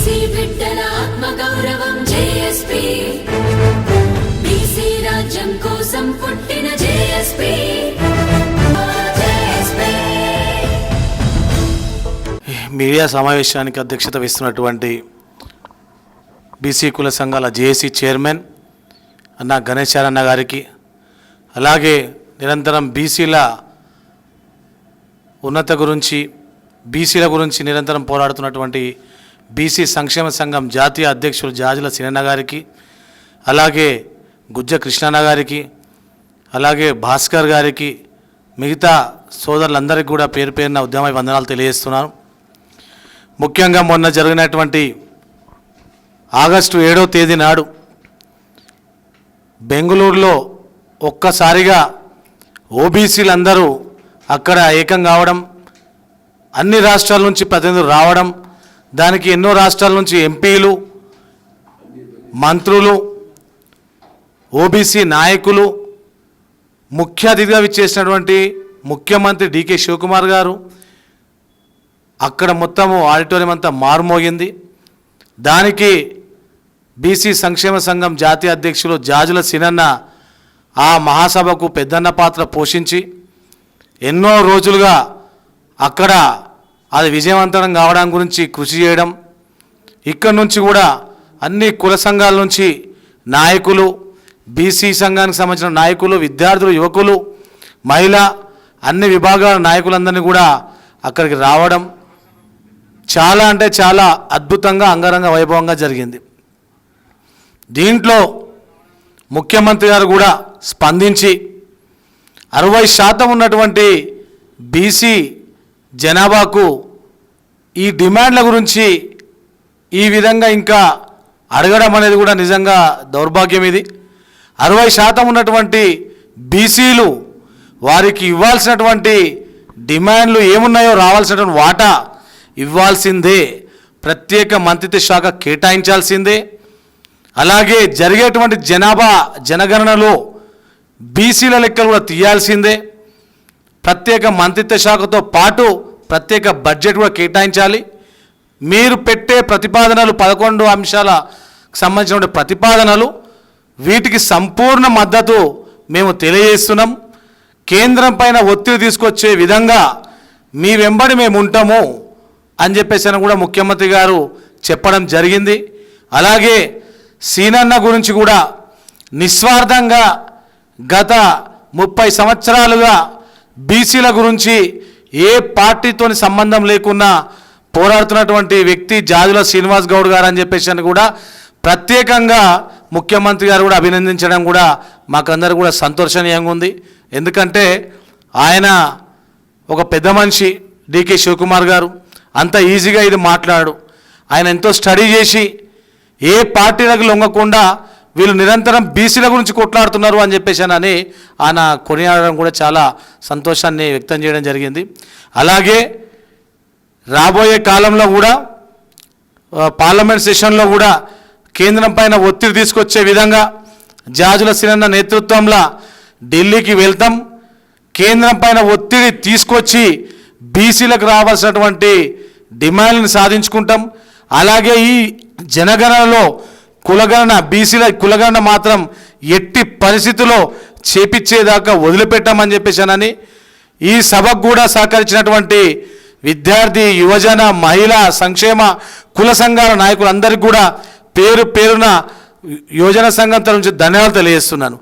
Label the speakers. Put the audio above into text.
Speaker 1: BC బిడ్డల ఆత్మగౌరవం JSP, BC రాజ్యం కోసం పుట్టిన జేఎస్పీ.
Speaker 2: మీడియా సమావేశానికి అధ్యక్షత వహిస్తున్నటువంటి బీసీ కుల సంఘాల జేఏసీ చైర్మన్ అన్న గణేశారన్న గారికి, అలాగే నిరంతరం బీసీల ఉన్నత గురించి బీసీల గురించి నిరంతరం పోరాడుతున్నటువంటి బీసీ సంక్షేమ సంఘం జాతీయ అధ్యక్షులు జాజుల సినన్న గారికి, అలాగే గుజ్జ కృష్ణన్న గారికి, అలాగే భాస్కర్ గారికి, మిగతా సోదరులందరికీ కూడా పేరు పేరున ఉద్యమ వందనాలు తెలియజేస్తున్నాను. ముఖ్యంగా మొన్న జరిగినటువంటి ఆగస్టు 7వ తేదీ నాడు బెంగళూరులో ఒక్కసారిగా ఓబీసీలందరూ అక్కడ ఏకం కావడం, అన్ని రాష్ట్రాల నుంచి ప్రతినిధులు రావడం, దానికి ఎన్నో రాష్ట్రాల నుంచి ఎంపీలు, మంత్రులు, ఓబీసీ నాయకులు, ముఖ్య అతిథిగా విచ్చేసినటువంటి ముఖ్యమంత్రి డికే శివకుమార్ గారు, అక్కడ మొత్తము ఆడిటోరియం అంతా మారుమోగింది. దానికి బీసీ సంక్షేమ సంఘం జాతీయ అధ్యక్షులు జాజుల సినన్న ఆ మహాసభకు పెద్దన్న పాత్ర పోషించి ఎన్నో రోజులుగా అక్కడ అది విజయవంతం కావడం గురించి కృషి చేయడం, ఇక్కడ నుంచి కూడా అన్ని కుల సంఘాల నుంచి నాయకులు, బీసీ సంఘానికి సంబంధించిన నాయకులు, విద్యార్థులు, యువకులు, మహిళా అన్ని విభాగాల నాయకులందరినీ కూడా అక్కడికి రావడం చాలా అంటే చాలా అద్భుతంగా అంగరంగ వైభవంగా జరిగింది. దీంట్లో ముఖ్యమంత్రి గారు కూడా స్పందించి 60% ఉన్నటువంటి బీసీ జనాభాకు ఈ డిమాండ్ల గురించి ఈ విధంగా ఇంకా అడగడం అనేది కూడా నిజంగా దౌర్భాగ్యం. ఇది 60% ఉన్నటువంటి బీసీలు వారికి ఇవ్వాల్సినటువంటి డిమాండ్లు ఏమున్నాయో రావాల్సినటువంటి వాటా ఇవ్వాల్సిందే, ప్రత్యేక మంత్రిత్వ శాఖ కేటాయించాల్సిందే. అలాగే జరిగేటువంటి జనగణనలో బీసీల లెక్కలు కూడా తీయాల్సిందే. ప్రత్యేక మంత్రిత్వ శాఖతో పాటు ప్రత్యేక బడ్జెట్ కూడా కేటాయించాలి. మీరు పెట్టే ప్రతిపాదనలు 11 అంశాలకు సంబంధించిన ప్రతిపాదనలు, వీటికి సంపూర్ణ మద్దతు మేము తెలియజేస్తున్నాం. కేంద్రం పైన ఒత్తిడి తీసుకొచ్చే విధంగా మీ వెంబడి మేము ఉంటాము అని చెప్పేసి కూడా ముఖ్యమంత్రి గారు చెప్పడం జరిగింది. అలాగే సీనన్న గురించి కూడా నిస్వార్థంగా గత 30 సంవత్సరాలుగా బీసీల గురించి ఏ పార్టీతోని సంబంధం లేకున్నా పోరాడుతున్నటువంటి వ్యక్తి జాజుల శ్రీనివాస్ గౌడ్ గారు అని చెప్పేసి కూడా ప్రత్యేకంగా ముఖ్యమంత్రి గారు కూడా అభినందించడం కూడా మాకందరూ కూడా సంతోషనీయంగా ఉంది. ఎందుకంటే ఆయన ఒక పెద్ద మనిషి డికే శివకుమార్ గారు, అంత ఈజీగా ఇది మాట్లాడు. ఆయన ఎంతో స్టడీ చేసి ఏ పార్టీలకు లొంగకుండా వీళ్ళు నిరంతరం బీసీల గురించి కొట్లాడుతున్నారు అని చెప్పేసి అని ఆయన కొనియాడడం కూడా చాలా సంతోషాన్ని వ్యక్తం చేయడం జరిగింది. అలాగే రాబోయే కాలంలో కూడా పార్లమెంట్ సెషన్లో కూడా కేంద్రం పైన ఒత్తిడి తీసుకొచ్చే విధంగా జాజుల సినన్న నేతృత్వంలో ఢిల్లీకి వెళ్తాం. కేంద్రం పైన ఒత్తిడి తీసుకొచ్చి బీసీలకు రావాల్సినటువంటి డిమాండ్లను సాధించుకుంటాం. అలాగే ఈ జనగణనలో కులగణన, బీసీల కులగణన మాత్రం ఎట్టి పరిస్థితుల్లో చేపించేదాకా వదిలిపెట్టామని చెప్పేసానని ఈ సభకు కూడా సహకరించినటువంటి విద్యార్థి, యువజన, మహిళా సంక్షేమ కుల సంఘాల నాయకులందరికీ కూడా పేరు పేరున యువజన సంఘం తరఫు నుంచి ధన్యవాదాలు తెలియజేస్తున్నాను.